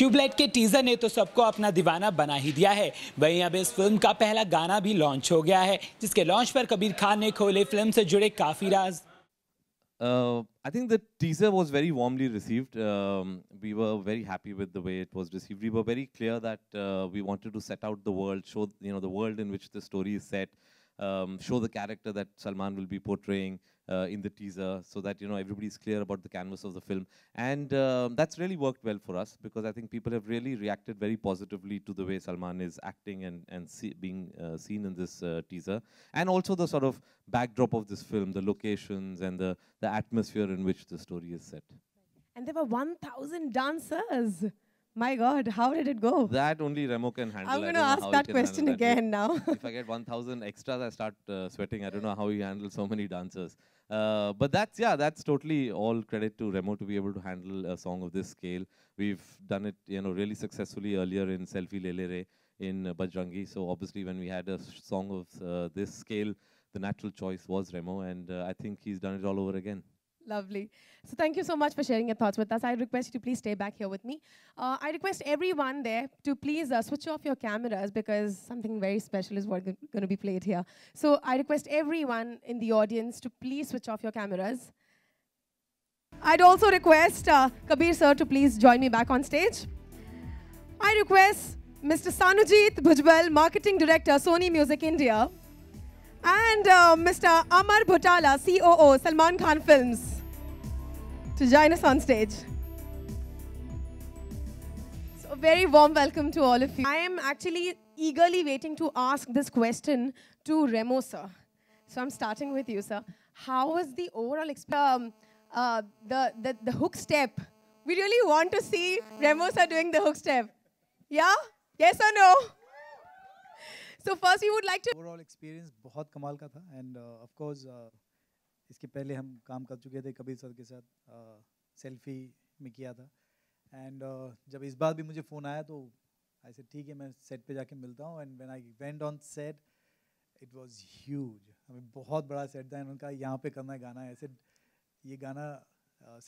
Tubelight के teaser ने तो सबको अपना दीवाना बना ही दिया है। वहीं अब इस फिल्म का पहला गाना भी लॉन्च हो गया है, जिसके लॉन्च पर कबीर खान ने खोले फिल्म से जुड़े काफी राज। I think the teaser was very warmly received. We were very happy with the way it was received. We were very clear that we wanted to set out the world, show the world in which the story is set, show the character that Salman will be portraying in the teaser, so that everybody is clear about the canvas of the film. And that's really worked well for us, because I think people have really reacted very positively to the way Salman is acting and being seen in this teaser, and also the sort of backdrop of this film, the locations and the atmosphere in which the story is set. And there were 1,000 dancers. My God, how did it go? That only Remo can handle. I'm going to ask that question again now. If I get 1,000 extras, I start sweating. I don't know how he handles so many dancers. But that's totally all credit to Remo to be able to handle a song of this scale. We've done it, really successfully earlier in Selfie Lele Re in Bajrangi. So obviously, when we had a song of this scale, the natural choice was Remo, and I think he's done it all over again. Lovely. So thank you so much for sharing your thoughts with us. I request you to please stay back here with me. I request everyone there to please switch off your cameras, because something very special is going to be played here. So I request everyone in the audience to please switch off your cameras. I'd also request Kabir sir to please join me back on stage. I request Mr. Sanujit Bhujbal, Marketing Director, Sony Music India, and Mr. Amar Bhutala, COO, Salman Khan Films, to join us on stage. So a very warm welcome to all of you. I am actually eagerly waiting to ask this question to Remo sir. So I'm starting with you, sir. How was the overall experience? The hook step. We really want to see Remo sir doing the hook step. Yeah? Yes or no? So first we would like to... Overall experience बहुत कमाल का था, and of course इसके पहले हम काम कर चुके थे कबीर सर के साथ, सेल्फी में किया था, and जब इस बार भी मुझे फ़ोन आया तो ऐसे ठीक है मैं सेट पे जाके मिलता हूँ, and when I went on set it was huge. हमें बहुत बड़ा सेट था, उनका यहाँ पे करना है गाना, ऐसे ये गाना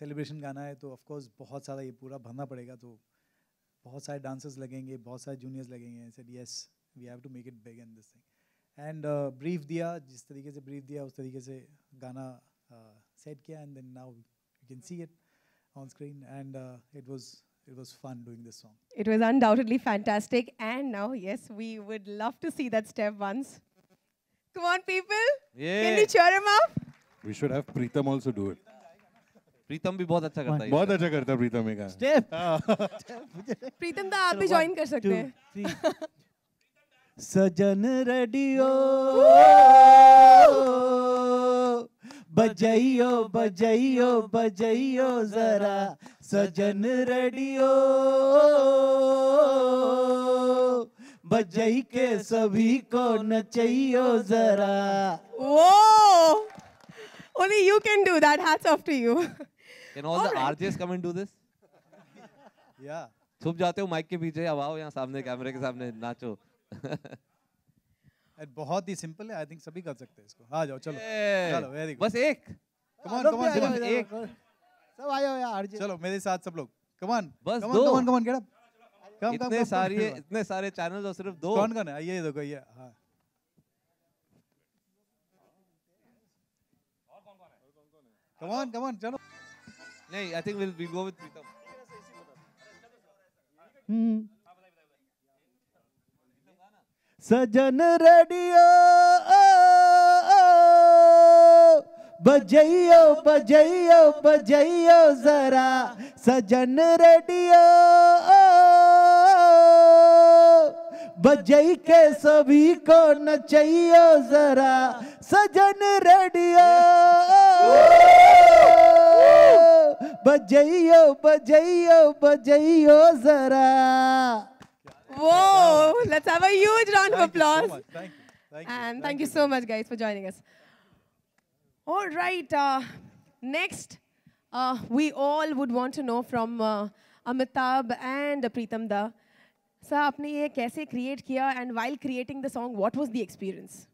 सेलिब्रेशन गाना है तो of course बहुत सारा ये पूरा भरना पड़ेगा, तो बहुत सारे डांसर्स लगेंगे, बहुत सारे जूनियर्स लगेंगे. I said yes, we have to make it big in this thing. And brief दिया, जिस तरीके से brief दिया उस तरीके से गाना set किया, and then now you can see it on screen, and it was fun doing this song. It was undoubtedly fantastic, and now yes, we would love to see that step once. Come on people, can you cheer him up? We should have Pritam also do it. प्रीतम भी बहुत अच्छा करता है. बहुत अच्छा करता है प्रीतम ये गाना. Step. प्रीतम दा आप भी ज्वाइन कर सकते हैं. सजन रेडियो बजाइयो बजाइयो बजाइयो जरा, सजन रेडियो बजाई के सभी को नचाइयो जरा. Whoa! Only you can do that. Hats off to you. Can all the RJs come and do this? Yeah. छुप जाते हो माइक के पीछे, अब आओ यहाँ सामने कैमरे के सामने नाचो. बहुत ही सिंपल है, आई थिंक सभी कर सकते हैं इसको. आ जाओ चलो चलो, वेरी गुड. बस एक. कम ऑन एक. सब आयो यार आरजे. चलो मेरे साथ सब लोग. Come on. बस दो. Come on get up. इतने सारे चैनल्स और सिर्फ दो. कौन है ये देखो ये. हां कम ऑन चलो. नहीं, I think we'll go with Pritam. सजन रेडियो बजाइयो बजाइयो बजाइयो जरा, सजन रेडियो बजाई के सभी को नचाइयो जरा, सजन रेडियो बजाइयो बजाइयो बजाइयो जरा. Whoa! Let's have a huge round of applause. Thank you. And thank you so much, guys, for joining us. All right. Next, we all would want to know from Amitabh and Pritam da. Sir, आपने ये कैसे create किया, and while creating the song, what was the experience?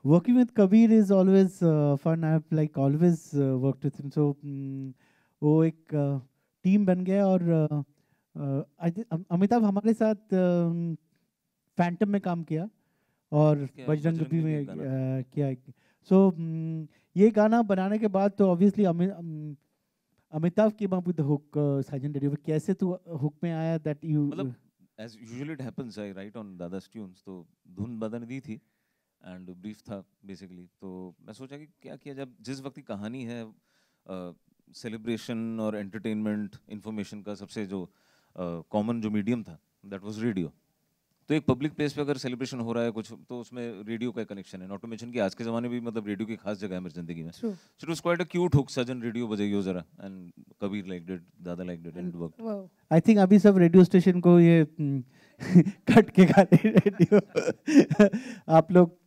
Working with Kabir is always fun. I've always worked with him. So वो एक team बन गया और अमिताभ हमारे साथ फैंटम में काम किया और बजरंग भी में किया। सो ये गाना बनाने के बाद तो obviously Amitabh came up with the hook, Sergeant Radio. कैसे तू hook में आया that you मतलब as usually it happens, I write on दादा's tunes, तो धुन बदन दी थी and brief था basically। तो मैं सोचा कि क्या किया, जब जिस वक्त की कहानी है सेलिब्रेशन और एंटरटेनमेंट इन्फॉर्मेशन का सबसे जो कॉमन जो मीडियम था दैट वाज रेडियो। तो एक पब्लिक प्लेस पे अगर सेलिब्रेशन हो रहा है कुछ तो उसमें रेडियो का कनेक्शन है। नॉट टू मेंशन कि आज के ज़माने में भी मतलब रेडियो की खास जगह है मेरी ज़िंदगी में। So it was quite a cute hook, सजन रेडियो बजाइयो ज़रा, एंड कबीर लाइक्ड इट, दादा liked it, and it worked. I think अभी सब रेडियो स्टेशन को ये कट के गाने रेडियो आप लोग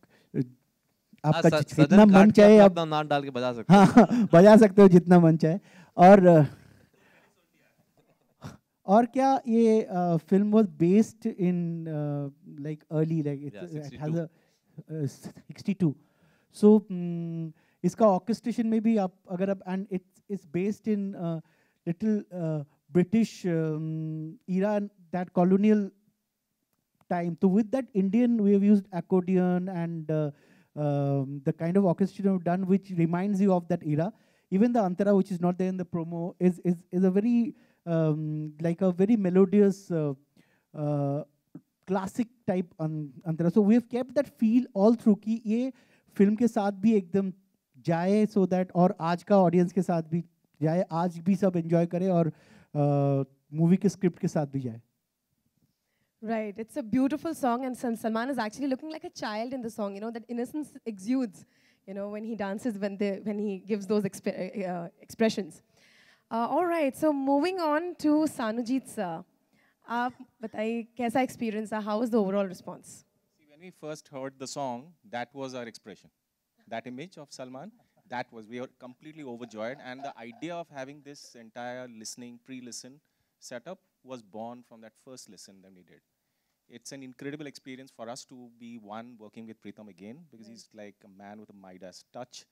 आपका जितना मन चाहे आप नाम डाल के बजा सकते हो। हाँ बजा सकते हो जितना मन चाहे। और क्या ये film was based in like early like it has a 62। सो इसका ऑर्केस्ट्रेशन में भी आप अगर आप and it's based in little British era, that colonial time. So with that Indian, we have used accordion and the kind of orchestration we've done, which reminds you of that era. Even the Antara, which is not there in the promo, is a very like a very melodious classic type Antara. So we have kept that feel all through कि ये film के साथ भी एकदम जाए, so that और आज का audience के साथ भी जाए, आज भी सब enjoy करे और movie के script के साथ भी जाए. Right, it's a beautiful song, and Salman is actually looking like a child in the song. You know, that innocence exudes, you know, when he dances, when he gives those expressions. All right, so moving on to Sanujit sir. आप बताइए कैसा experience था? How was the overall response? See, when we first heard the song, that was our expression. That image of Salman, we were completely overjoyed, and the idea of having this entire listening, pre-listen setup was born from that first listen that we did. It's an incredible experience for us to be working with Pritam again, because he's like a man with a Midas touch.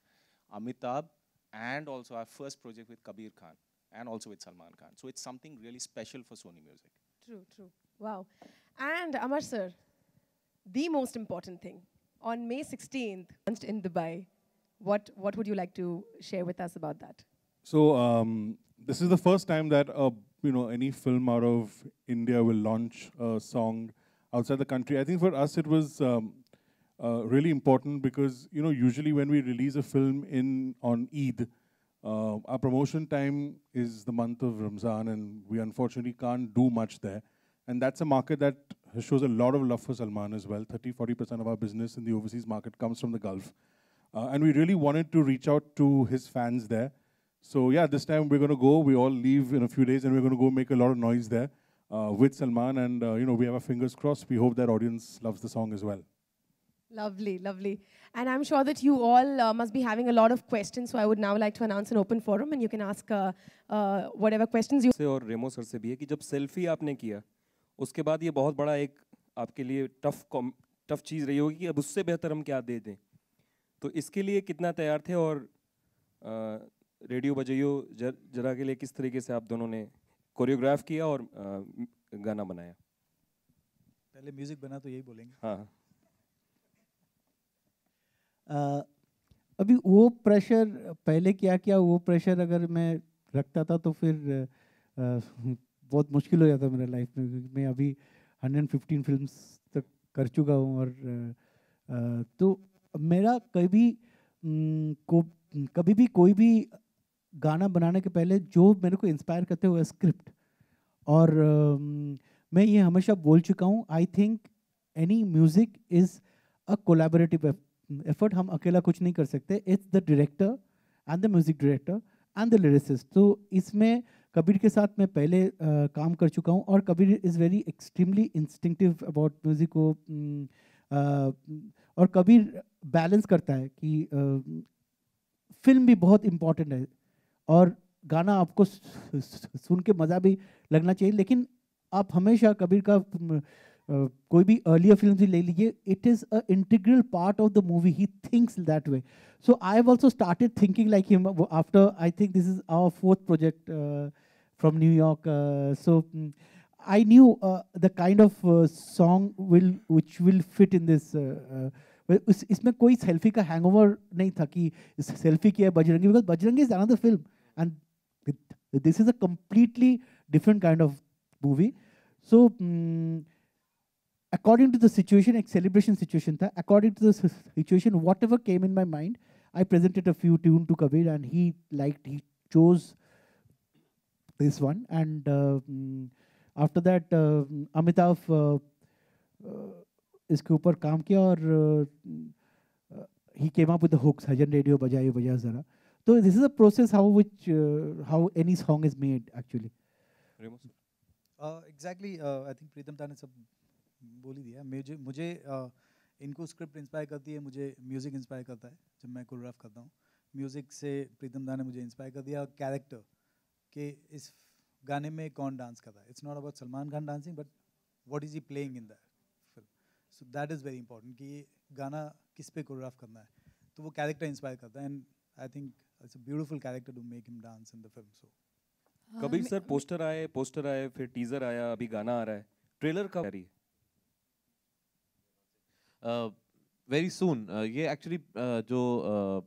Amitabh, and also our first project with Kabir Khan, and also with Salman Khan. So it's something really special for Sony Music. True, true. Wow. And Amar sir, the most important thing, on May 16th, launched in Dubai. What would you like to share with us about that? So this is the first time that any film out of India will launch a song outside the country. I think for us it was really important because usually when we release a film on Eid, our promotion time is the month of Ramzan, and we unfortunately can't do much there. And that's a market that shows a lot of love for Salman as well. 30-40% of our business in the overseas market comes from the Gulf. And we really wanted to reach out to his fans there. So yeah, this time we're going to go. We all leave in a few days, and we're going to go make a lot of noise there with Salman. And we have our fingers crossed. We hope that audience loves the song as well. Lovely, lovely. And I'm sure that you all must be having a lot of questions. So I would now like to announce an open forum, and you can ask whatever questions you. से और रेमो sir से भी है कि जब selfie आपने किया, उसके बाद ये बहुत बड़ा एक आपके लिए टफ चीज़ रही होगी कि अब उससे बेहतर हम क्या दे दें. तो इसके लिए कितना तैयार थे और रेडियो बजाइयो जरा के लिए किस तरीके से आप दोनों ने कोरियोग्राफ किया और गाना बनाया? पहले म्यूजिक बना तो यही बोलेंगे. हाँ. अभी वो प्रेशर पहले क्या किया, वो प्रेशर अगर मैं रखता था तो फिर बहुत मुश्किल हो जाता मेरे लाइफ में, क्योंकि मैं अभी 115 फिल्म्स तक कर चुका हूँ. और तो मेरा कभी भी कोई भी गाना बनाने के पहले जो मेरे को इंस्पायर करते हुए स्क्रिप्ट. और मैं ये हमेशा बोल चुका हूँ, I think any music is a collaborative effort. हम अकेला कुछ नहीं कर सकते. It's the director and the music director and the lyricist. तो इसमें कबीर के साथ मैं पहले काम कर चुका हूँ, और Kabir is very extremely instinctive about music को. और कबीर बैलेंस करता है कि फिल्म भी बहुत इम्पॉर्टेंट है और गाना आपको सुन के मज़ा भी लगना चाहिए. लेकिन आप हमेशा कबीर का कोई भी अर्लियर फिल्म भी ले लीजिए, it is a integral part of the movie. He thinks that way. So I have also started thinking like him after. I think this is our 4th project from New York. I knew the kind of song which will fit in this. इसमें कोई selfie का hangover नहीं था कि selfie किया है Bajrangi, because Bajrangi is another film and this is a completely different kind of movie. So according to the situation, एक celebration situation था. According to the situation, whatever came in my mind, I presented a few tunes to Kabir and he chose this one. And after that, Amitav इसके ऊपर काम किया और he came up with the hooks, Hajan Radio बजाइए बजा ज़रा. So this is a process how any song is made actually. Exactly, I think प्रीतम दा ने सब बोल ही दिया. मुझे इनको स्क्रिप्ट इंस्पायर करती है, मुझे म्यूज़िक इंस्पायर करता है जब मैं कोरियोग्राफ करता हूँ. म्यूज़िक से प्रीतम दा ने मुझे इंस्पायर कर दिया. कैरेक्टर कि इस गाने में कौन डांस कर रहा है. It's not about Salman Khan dancing but what is he playing in that film. So that is very important कि ये गाना किस पे कोरियोग्राफ करना है. तो वो कैरेक्टर इंस्पायर करता है. And I think it's a beautiful character to make him dance in the film. So Kabir sir, poster आए, फिर टीजर आया, अभी गाना आ रहा है, ट्रेलर कब आ रही है? Very soon. ये एक्चुअली जो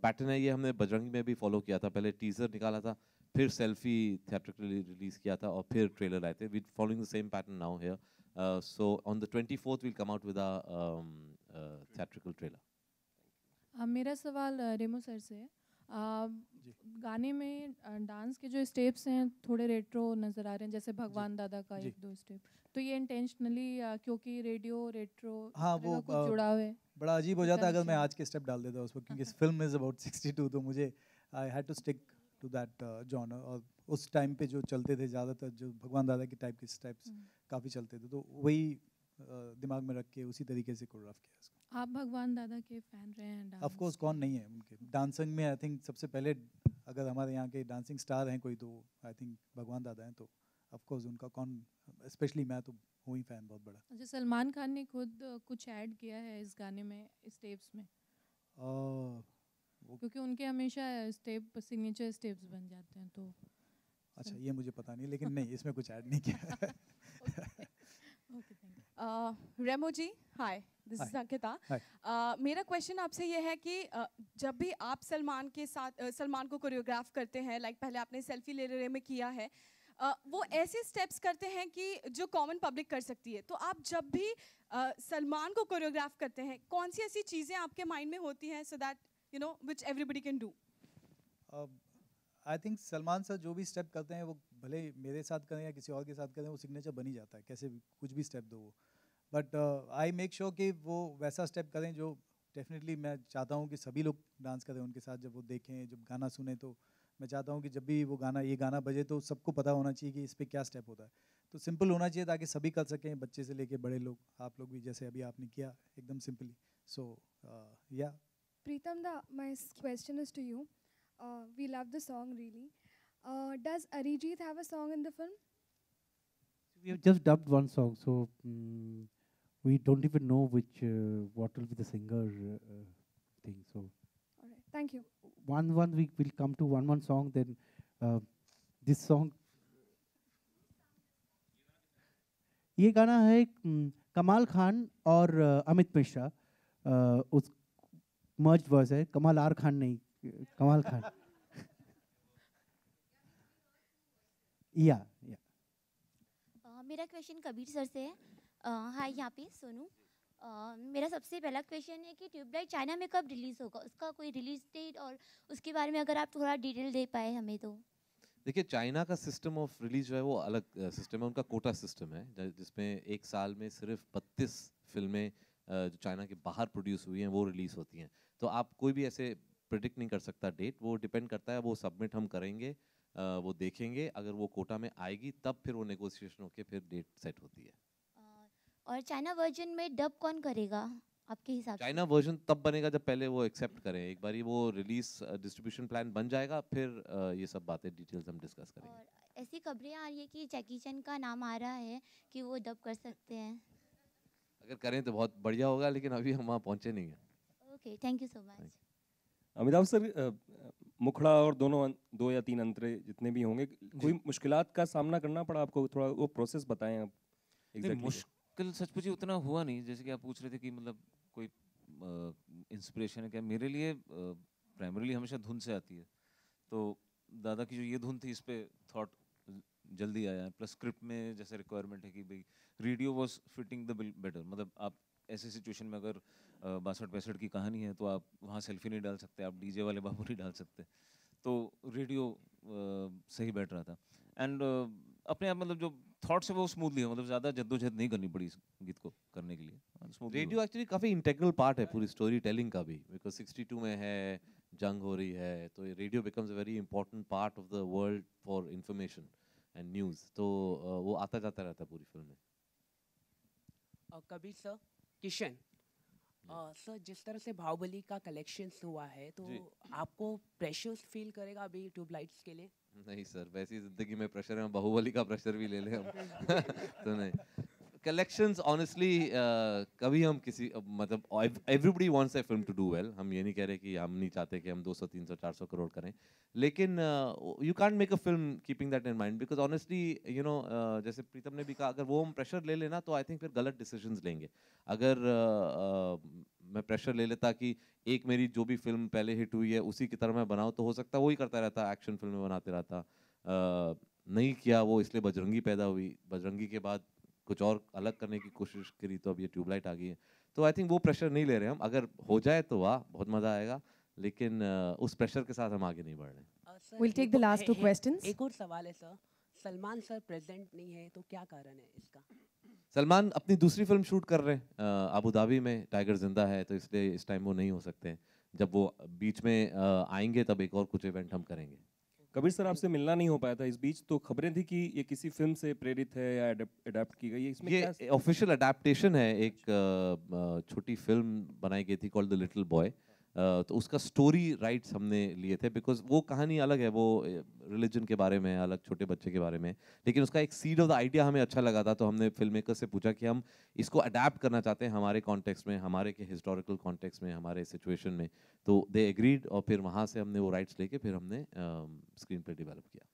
पैटर्न है ये हमने बजरंगी में भी फॉलो किया था. पहले टीजर निकाला था, फिर सेल्फी थिएट्रिकली रिलीज किया था और फिर ट्रेलर आए थे. We following the same pattern now here. So on the 24th will come out with a theatrical trailer. मेरा सवाल रेमो सर से है. गाने में डांस के जो स्टेप्स हैं थोड़े रेट्रो नज़र आ रहे हैं, जैसे भगवान दादा का एक दो स्टेप. तो ये इंटेंशनली क्योंकि रेडियो रेट्रो वो कुछ जुड़ा हुआ है? बड़ा अजीब हो जाता है अगर मैं आज के स्टेप डाल देता उस पर, क्योंकि इस फिल्म इज़ अबाउट 62. तो मुझे I had to stick to that genre. और उस टाइम पे जो चलते थे ज़्यादातर जो भगवान दादा की टाइप के स्टेप्स काफ़ी चलते थे, तो वही दिमाग में रख के उसी तरीके से कोरियोग्राफ किया इसको. आप भगवान दादा के फैन रहे हैं? ऑफ कोर्स, कौन नहीं है उनके. डांसिंग में आई थिंक सबसे पहले अगर हमारे यहाँ के डांसिंग स्टार हैं कोई, तो आई थिंक भगवान दादा हैं. तो ऑफ कोर्स उनका कौन, स्पेशली मैं तो हूँ ही फैन बहुत बड़ा. अच्छा, सलमान खान ने खुद कुछ ऐड किया है इस गाने में स्टेप्स में? क्योंकि उनके हमेशा स्टेप सिग्नेचर स्टेप्स बन जाते हैं. तो अच्छा, ये मुझे पता नहीं, लेकिन नहीं, इसमें कुछ ऐड नहीं किया. रेमो जी, हाय, दिस इज अंकिता. मेरा क्वेश्चन आपसे ये है कि जब भी आप सलमान के साथ सलमान को कोरियोग्राफ करते हैं, लाइक पहले आपने सेल्फी ले रहे में किया है, वो ऐसे स्टेप्स करते हैं कि जो कॉमन पब्लिक कर सकती है. तो आप जब भी सलमान को कोरियोग्राफ करते हैं, कौन सी ऐसी चीज़ें आपके माइंड में होती हैं so that you know which everybody can do? I think Salman sir जो भी स्टेप करते हैं, वो भले मेरे साथ करें या किसी और के साथ करें, वो सिग्नेचर बन ही जाता है. कैसे भी कुछ भी स्टेप दो वो. बट आई मेक श्योर कि वो वैसा स्टेप करें जो डेफिनेटली मैं चाहता हूँ कि सभी लोग डांस करें उनके साथ. जब वो देखें, जब गाना सुने, तो मैं चाहता हूँ कि जब भी वो ये गाना बजे तो सबको पता होना चाहिए कि इस पर क्या स्टेप होता है. तो सिंपल होना चाहिए ताकि सभी कर सकें, बच्चे से लेके बड़े लोग, आप लोग भी, जैसे अभी आपने किया एकदम सिंपली. सो या Pritam da, my question is to you. We love the song really. Does Arijit have a song in the film? We have just dubbed one song, so we don't even know what will be the singer thing. So, all right, thank you. One we will come to one song. Then this song. ये गाना है कमाल खान और अमित मिश्रा. उस मर्ज verse है. कमाल are Khan नहीं, कमाल खान. या मेरा क्वेश्चन कबीर सर से है. हाय, यहाँ पे सोनू. मेरा सबसे पहला क्वेश्चन है कि ट्यूबलाइट चाइना में कब रिलीज़ होगा, उसका कोई रिलीज डेट, और उसके बारे में अगर आप थोड़ा डिटेल दे पाए हमें तो. देखिए, चाइना का सिस्टम ऑफ रिलीज जो है वो अलग सिस्टम है. उनका कोटा सिस्टम है जिसमें एक साल में सिर्फ 32 फिल्में जो चाइना के बाहर प्रोड्यूस हुई हैं वो रिलीज़ होती हैं. तो आप कोई भी ऐसे प्रिडिक्ट नहीं कर सकता डेट. वो डिपेंड करता है, वो सबमिट हम करेंगे, वो देखेंगे, अगर वो कोटा में आएगी तब फिर वो नेगोशिएशन होके फिर डेट सेट होती है. और चाइना वर्जन में डब कौन करेगा आपके हिसाब से? चाइना वर्जन तब बनेगा जब पहले वो एक्सेप्ट करें. एक बार वो रिलीज डिस्ट्रीब्यूशन प्लान बन जाएगा, फिर ये सब बातें डिटेल्स हम डिस्कस करेंगे. और ऐसी खबरें आ रही है कि जैकी चैन का नाम आ रहा है कि वो डब कर सकते हैं. अगर करें तो बहुत बढ़िया होगा, लेकिन अभी हम वहाँ पहुँचे नहीं हैं. Okay, thank you so much. Amitabh sir, मुखड़ा और दो या तीन अंतरे जितने भी होंगे, कोई मुश्किलात का सामना करना पड़ा आपको? थोड़ा वो प्रोसेस बताएं आप। मुश्किल सच पूछिए उतना हुआ नहीं, जैसे कि आप पूछ रहे थे कि मतलब कोई इंस्पिरेशन है क्या। मेरे लिए प्राइमरीली हमेशा धुन से आती है, तो दादा की जो ये धुन थी इस पे थॉट जल्दी आया, प्लस स्क्रिप्ट में जैसे रिक्वायरमेंट है कि भाई radio was fitting the bill better. मतलब आप ऐसे सिचुएशन में अगर 62-65 की कहानी है तो आप वहाँ सेल्फी नहीं डाल सकते, आप डीजे वाले बाबू नहीं डाल सकते, तो रेडियो सही बैठ रहा था। एंड अपने आप मतलब जो थॉट्स है वो स्मूथली है, मतलब ज़्यादा जद्दोजहद नहीं करनी पड़ी इस गीत को करने के लिए। रेडियो एक्चुअली काफ़ी इंटेग्रल पार्ट है पूरी स्टोरी टेलिंग का भी, बिकॉज 62 में है, जंग हो रही है, तो radio becomes a very important part of the world for information and news, तो वो आता जाता रहता है पूरी फिल्म में। कबीर सर, किशन सर, जिस तरह से बाहुबली का कलेक्शन हुआ है, तो आपको प्रेशर फील करेगा अभी ट्यूबलाइट्स के लिए? नहीं सर, वैसी जिंदगी में प्रेशर है, बाहुबली का प्रेशर भी ले लें हम तो नहीं। कलेक्शंस ऑनेस्टली कभी हम किसी मतलब everybody wants a film to do well, हम ये नहीं कह रहे कि हम नहीं चाहते कि हम 200 300 400 करोड़ करें, लेकिन you can't make a film keeping that in mind, because honestly you know जैसे प्रीतम ने भी कहा, अगर वो हम प्रेशर ले लेना तो आई थिंक फिर गलत डिसीजंस लेंगे। अगर मैं प्रेशर ले लेता कि एक मेरी जो भी फिल्म पहले हिट हुई है उसी की तरह मैं बनाऊँ, तो हो सकता है वही करता रहता, एक्शन फिल्में बनाते रहता। नहीं किया वो, इसलिए बजरंगी पैदा हुई, बजरंगी के बाद कुछ और अलग करने की कोशिश करी, तो अब ये ट्यूबलाइट आ गई है। तो आई थिंक वो प्रेशर नहीं ले रहे हम, अगर हो जाए तो वाह बहुत मज़ा आएगा, लेकिन उस प्रेशर के साथ हम आगे नहीं बढ़ रहे। We'll take the last two questions. एक और सवाल है सर, सलमान सर प्रेजेंट नहीं है तो क्या कारण है इसका? सलमान अपनी दूसरी फिल्म शूट कर रहे हैं अबू धाबी में, टाइगर जिंदा है, तो इसलिए इस टाइम वो नहीं हो सकते हैं। जब वो बीच में आएंगे तब एक और कुछ इवेंट हम करेंगे। कबीर सर, आपसे मिलना नहीं हो पाया था इस बीच, तो खबरें थी कि ये किसी फिल्म से प्रेरित है या अडेप्ट की गई है, इसमें ये ऑफिशियल अडेप्टेशन है, एक छोटी फिल्म बनाई गई थी कॉल्ड द लिटिल बॉय, तो उसका स्टोरी राइट्स हमने लिए थे, बिकॉज वो कहानी अलग है, वो रिलीजन के बारे में अलग, छोटे बच्चे के बारे में, लेकिन उसका एक सीड ऑफ द आइडिया हमें अच्छा लगा था, तो हमने फिल्म मेकर से पूछा कि हम इसको अडेप्ट करना चाहते हैं हमारे कॉन्टेक्स्ट में, हमारे के हिस्टोरिकल कॉन्टेक्स्ट में, हमारे सिचुएशन में, तो दे एग्रीड, और फिर वहाँ से हमने वो राइट्स लेके फिर हमने स्क्रीन प्ले डेवलप किया।